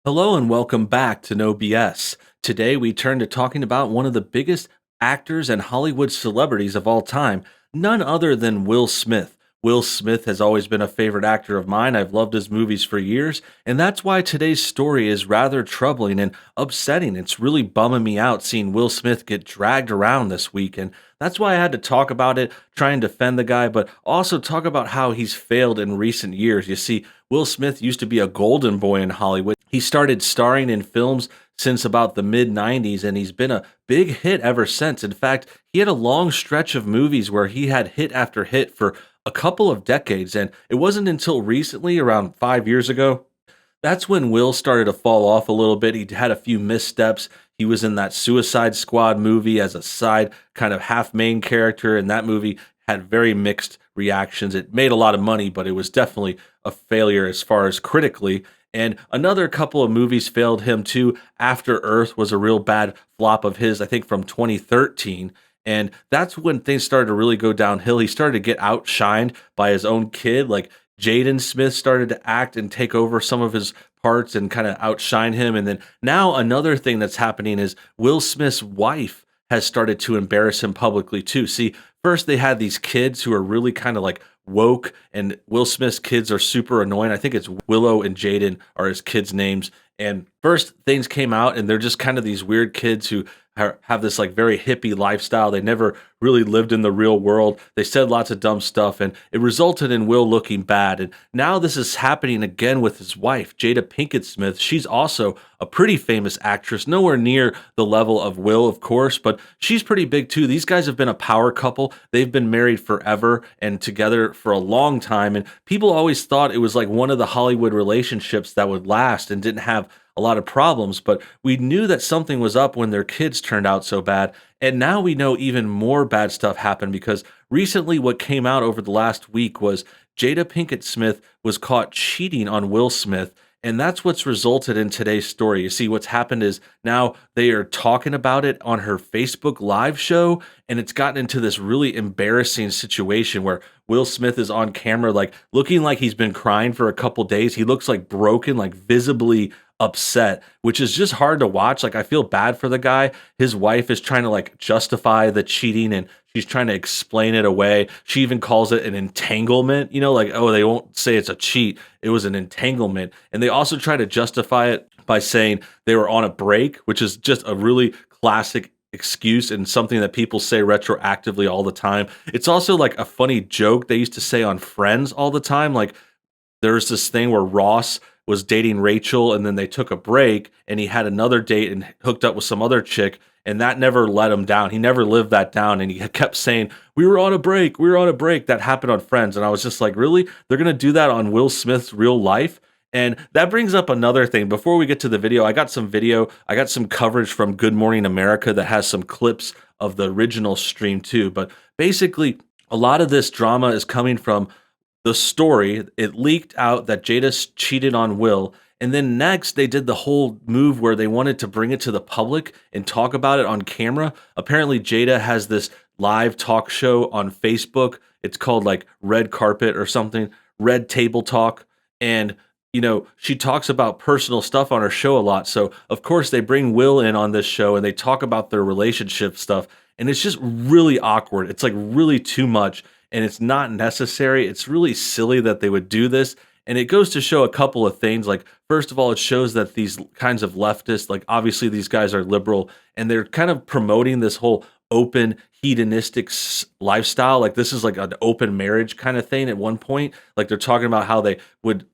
Hello and welcome back to NoBS. Today we turn to talking about one of the biggest actors and Hollywood celebrities of all time, none other than Will Smith. Will Smith has always been a favorite actor of mine. I've loved his movies for years, and that's why today's story is rather troubling and upsetting. It's really bumming me out seeing Will Smith get dragged around this week, and that's why I had to talk about it, try and defend the guy, but also talk about how he's failed in recent years. You see, Will Smith used to be a golden boy in Hollywood. He started starring in films since about the mid 90s, and he's been a big hit ever since. In fact, he had a long stretch of movies where he had hit after hit for a couple of decades. And it wasn't until recently, around 5 years ago, that's when Will started to fall off a little bit. He had a few missteps. He was in that Suicide Squad movie as a side kind of half main character, and that movie had very mixed reactions. It made a lot of money, but it was definitely a failure as far as critically. And another couple of movies failed him too. After Earth was a real bad flop of his, I think from 2013. And that's when things started to really go downhill. He started to get outshined by his own kid. Like Jaden Smith started to act and take over some of his parts and kind of outshine him. And then now another thing that's happening is Will Smith's wife has started to embarrass him publicly too. See, first they had these kids who are really kind of like woke, and Will Smith's kids are super annoying. I think it's Willow and Jaden are his kids' names. And first things came out, and they're just kind of these weird kids who have this like very hippie lifestyle. They never really lived in the real world. They said lots of dumb stuff, and it resulted in Will looking bad. And now this is happening again with his wife, Jada Pinkett Smith. She's also a pretty famous actress, nowhere near the level of Will, of course, but she's pretty big too. These guys have been a power couple. They've been married forever and together for a long time. And people always thought it was like one of the Hollywood relationships that would last and didn't have a lot of problems, but we knew that something was up when their kids turned out so bad. And now we know even more bad stuff happened because recently what came out over the last week was Jada Pinkett Smith was caught cheating on Will Smith. And that's what's resulted in today's story. You see, what's happened is now they are talking about it on her Facebook live show, and it's gotten into this really embarrassing situation where Will Smith is on camera, like looking like he's been crying for a couple days. He looks like broken, like visibly upset, which is just hard to watch. Like I feel bad for the guy. His wife is trying to like justify the cheating and she's trying to explain it away. She even calls it an entanglement, like, oh, they won't say it's a cheat. It was an entanglement. And they also try to justify it by saying they were on a break, which is just a really classic excuse and something that people say retroactively all the time. It's also like a funny joke they used to say on Friends all the time. Like there's this thing where Ross was dating Rachel and then they took a break and he had another date and hooked up with some other chick, and that never let him down. He never lived that down, and he kept saying, "We were on a break. We were on a break." That happened on Friends, and I was just like, "Really? They're going to do that on Will Smith's real life?" And that brings up another thing. Before we get to the video, I got some coverage from Good Morning America that has some clips of the original stream too. But basically, a lot of this drama is coming from the story. It leaked out that Jada cheated on Will. And then next, they did the whole move where they wanted to bring it to the public and talk about it on camera. Apparently, Jada has this live talk show on Facebook. It's called like Red Carpet or something, Red Table Talk. And, she talks about personal stuff on her show a lot. So, of course, they bring Will in on this show and they talk about their relationship stuff. And it's just really awkward. It's like really too much, and it's not necessary. It's really silly that they would do this. And it goes to show a couple of things. Like, first of all, it shows that these kinds of leftists, like obviously these guys are liberal, and they're kind of promoting this whole open hedonistic lifestyle. Like this is like an open marriage kind of thing at one point. Like they're talking about how they would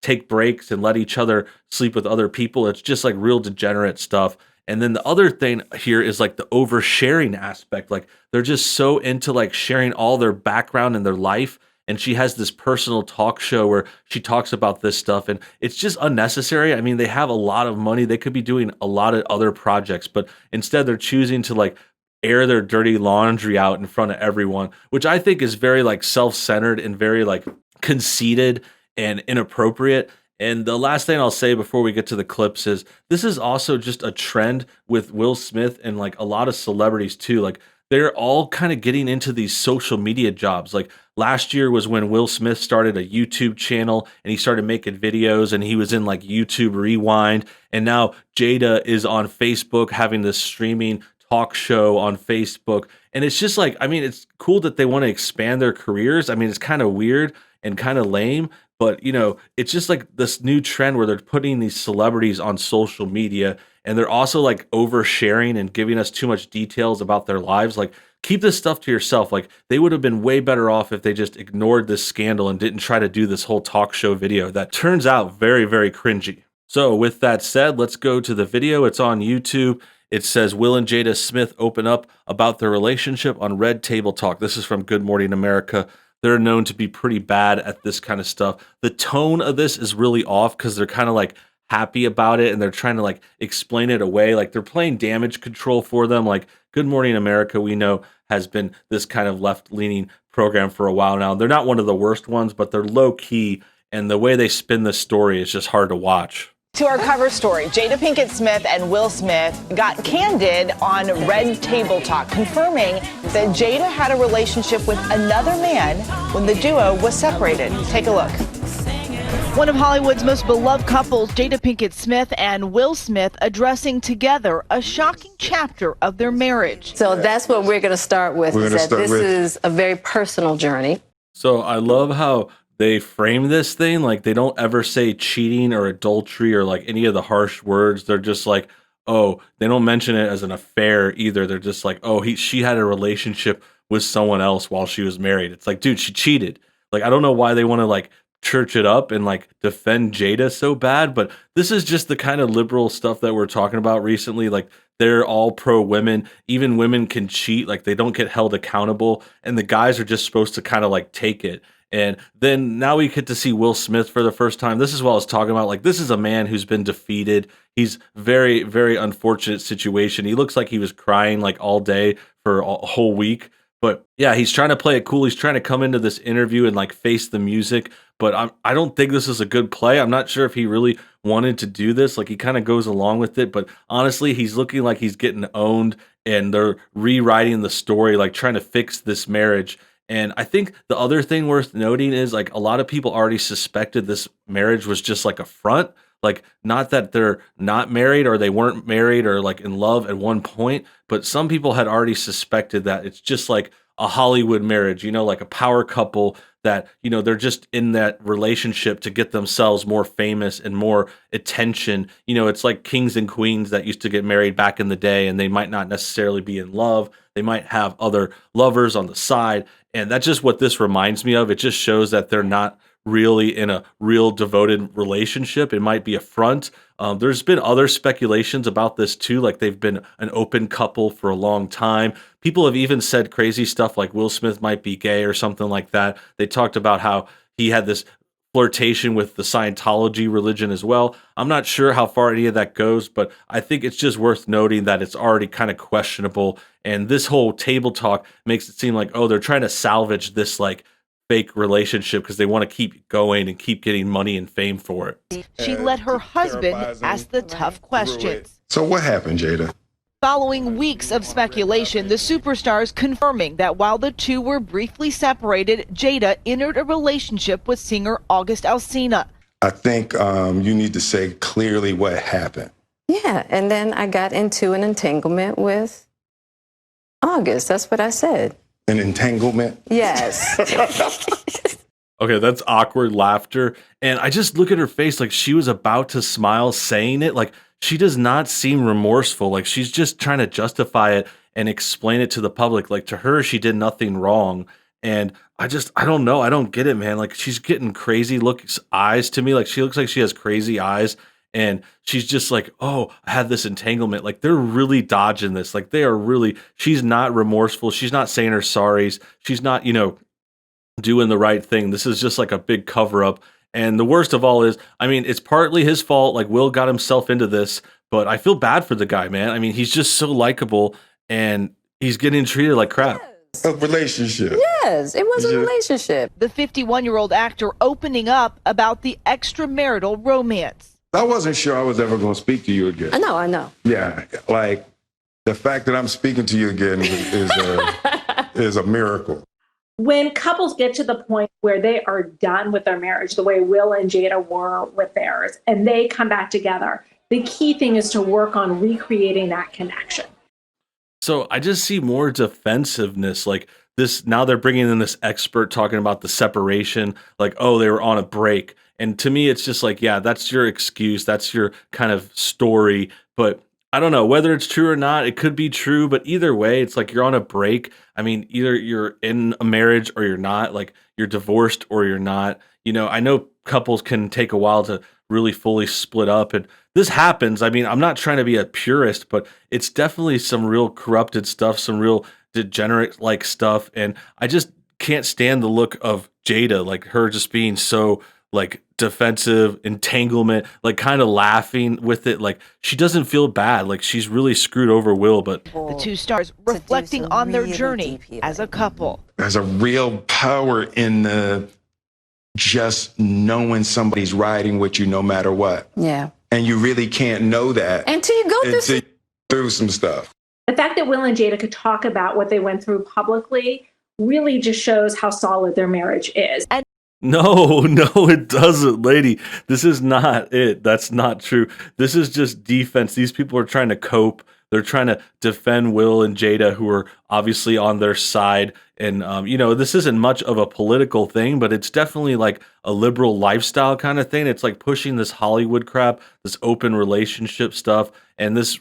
take breaks and let each other sleep with other people. It's just like real degenerate stuff. And then the other thing here is like the oversharing aspect. Like they're just so into like sharing all their background and their life. And she has this personal talk show where she talks about this stuff, and it's just unnecessary. I mean, they have a lot of money. They could be doing a lot of other projects, but instead they're choosing to like air their dirty laundry out in front of everyone, which I think is very like self-centered and very like conceited and inappropriate. And the last thing I'll say before we get to the clips is this is also just a trend with Will Smith and like a lot of celebrities too. Like they're all kind of getting into these social media jobs. Like last year was when Will Smith started a YouTube channel and he started making videos and he was in like YouTube Rewind. And now Jada is on Facebook having this streaming talk show on Facebook. And it's just like, I mean, it's cool that they want to expand their careers. I mean, it's kind of weird and kind of lame, but it's just like this new trend where they're putting these celebrities on social media and they're also like oversharing and giving us too much details about their lives. Like, keep this stuff to yourself. Like, they would have been way better off if they just ignored this scandal and didn't try to do this whole talk show video that turns out very, very cringy. So, with that said, let's go to the video. It's on YouTube. It says Will and Jada Smith open up about their relationship on Red Table Talk. This is from Good Morning America. They're known to be pretty bad at this kind of stuff. The tone of this is really off because they're kind of like happy about it and they're trying to like explain it away. Like they're playing damage control for them. Like Good Morning America, we know, has been this kind of left-leaning program for a while now. They're not one of the worst ones, but they're low-key, and the way they spin the story is just hard to watch. To our cover story, Jada Pinkett Smith and Will Smith got candid on Red Table Talk, confirming that Jada had a relationship with another man when the duo was separated. Take a look. One of Hollywood's most beloved couples, Jada Pinkett Smith and Will Smith, addressing together a shocking chapter of their marriage. So that's what we're going to start with. This is a very personal journey. So I love how they frame this thing. Like they don't ever say cheating or adultery or like any of the harsh words. They're just like, oh, they don't mention it as an affair either. They're just like, oh, she had a relationship with someone else while she was married. It's like, dude, she cheated. Like, I don't know why they want to like church it up and like defend Jada so bad, but this is just the kind of liberal stuff that we're talking about recently. Like they're all pro women. Even women can cheat. Like they don't get held accountable, and the guys are just supposed to kind of like take it. And then now we get to see Will Smith for the first time. This is what I was talking about. Like, this is a man who's been defeated. He's very, very unfortunate situation. He looks like he was crying like all day for a whole week. But yeah, he's trying to play it cool. He's trying to come into this interview and like face the music. But I don't think this is a good play. I'm not sure if he really wanted to do this. Like he kind of goes along with it. But honestly, he's looking like he's getting owned, and they're rewriting the story, like trying to fix this marriage. And I think the other thing worth noting is like a lot of people already suspected this marriage was just like a front. Like, not that they're not married or they weren't married or like in love at one point, but some people had already suspected that it's just like a Hollywood marriage, like a power couple that, they're just in that relationship to get themselves more famous and more attention. It's like kings and queens that used to get married back in the day, and they might not necessarily be in love. They might have other lovers on the side. And that's just what this reminds me of. It just shows that they're not really in a real devoted relationship. It might be a front. There's been other speculations about this too, like they've been an open couple for a long time. People have even said crazy stuff like Will Smith might be gay or something like that. They talked about how he had this flirtation with the Scientology religion as well. I'm not sure how far any of that goes, but I think it's just worth noting that it's already kind of questionable. And this whole table talk makes it seem like, oh, they're trying to salvage this like fake relationship because they want to keep going and keep getting money and fame for it. She let her husband ask the tough questions. So what happened, Jada? Following weeks of speculation, the superstars confirming that while the two were briefly separated, Jada entered a relationship with singer August Alsina. I think you need to say clearly what happened. Yeah, and then I got into an entanglement with August. That's what I said. An entanglement? Yes. Okay, that's awkward laughter. And I just look at her face like she was about to smile saying it. Like, she does not seem remorseful. Like, she's just trying to justify it and explain it to the public. Like, to her, she did nothing wrong. And I don't know. I don't get it, man. Like, she's getting crazy eyes to me. Like, she looks like she has crazy eyes. And she's just like, oh, I had this entanglement. Like, they're really dodging this. Like, she's not remorseful. She's not saying her sorries. She's not, doing the right thing. This is just like a big cover up. And the worst of all is, I mean, it's partly his fault. Like, Will got himself into this, but I feel bad for the guy, man. I mean, he's just so likable and he's getting treated like crap. A relationship. Yes, it was a relationship. The 51-year-old actor opening up about the extramarital romance. I wasn't sure I was ever going to speak to you again. I know. Yeah, like, The fact that I'm speaking to you again is a miracle. When couples get to the point where they are done with their marriage, the way Will and Jada were with theirs, and they come back together, the key thing is to work on recreating that connection. So I just see more defensiveness. Like this, now they're bringing in this expert talking about the separation, like, oh, they were on a break. And to me, it's just like, yeah, that's your excuse. That's your kind of story. But I don't know whether it's true or not. It could be true. But either way, it's like you're on a break. I mean, either you're in a marriage or you're not. Like you're divorced or you're not. I know couples can take a while to really fully split up. And this happens. I mean, I'm not trying to be a purist, but it's definitely some real corrupted stuff, some real degenerate like stuff. And I just can't stand the look of Jada, like her just being so like defensive, entanglement, like kind of laughing with it. Like she doesn't feel bad. Like she's really screwed over Will, but The two stars reflecting on their journey as a couple. There's a real power in the just knowing somebody's riding with you no matter what. Yeah. And you really can't know that Until you go until you through some stuff. The fact that Will and Jada could talk about what they went through publicly really just shows how solid their marriage is. And no, it doesn't, lady. This is not it. That's not true. This is just defense. These people are trying to cope. They're trying to defend Will and Jada, who are obviously on their side. And, this isn't much of a political thing, but it's definitely like a liberal lifestyle kind of thing. It's like pushing this Hollywood crap, this open relationship stuff. And this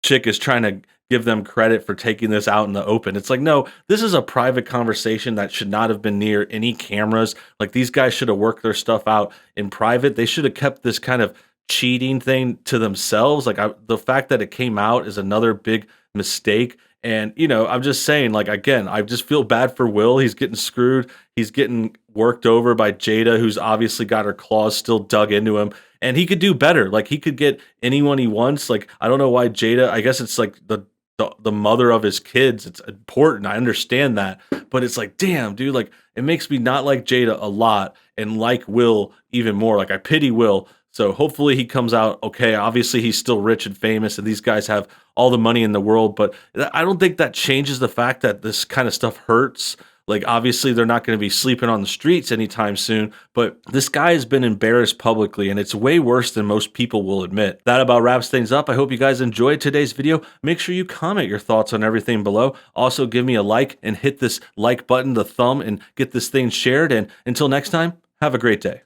chick is trying to give them credit for taking this out in the open. It's like, no, this is a private conversation that should not have been near any cameras. Like these guys should have worked their stuff out in private. They should have kept this kind of cheating thing to themselves. Like the fact that it came out is another big mistake. And, I'm just saying, like, again, I just feel bad for Will. He's getting screwed. He's getting worked over by Jada, who's obviously got her claws still dug into him. And he could do better. Like, he could get anyone he wants. Like, I don't know why Jada, I guess it's like the mother of his kids. It's important. I understand that. But it's like, damn, dude, like, it makes me not like Jada a lot and like Will even more. Like, I pity Will. So hopefully he comes out okay. Obviously, he's still rich and famous, and these guys have all the money in the world. But I don't think that changes the fact that this kind of stuff hurts. Like, obviously, they're not going to be sleeping on the streets anytime soon. But this guy has been embarrassed publicly, and it's way worse than most people will admit. That about wraps things up. I hope you guys enjoyed today's video. Make sure you comment your thoughts on everything below. Also, give me a like and hit this like button, the thumb, and get this thing shared. And until next time, have a great day.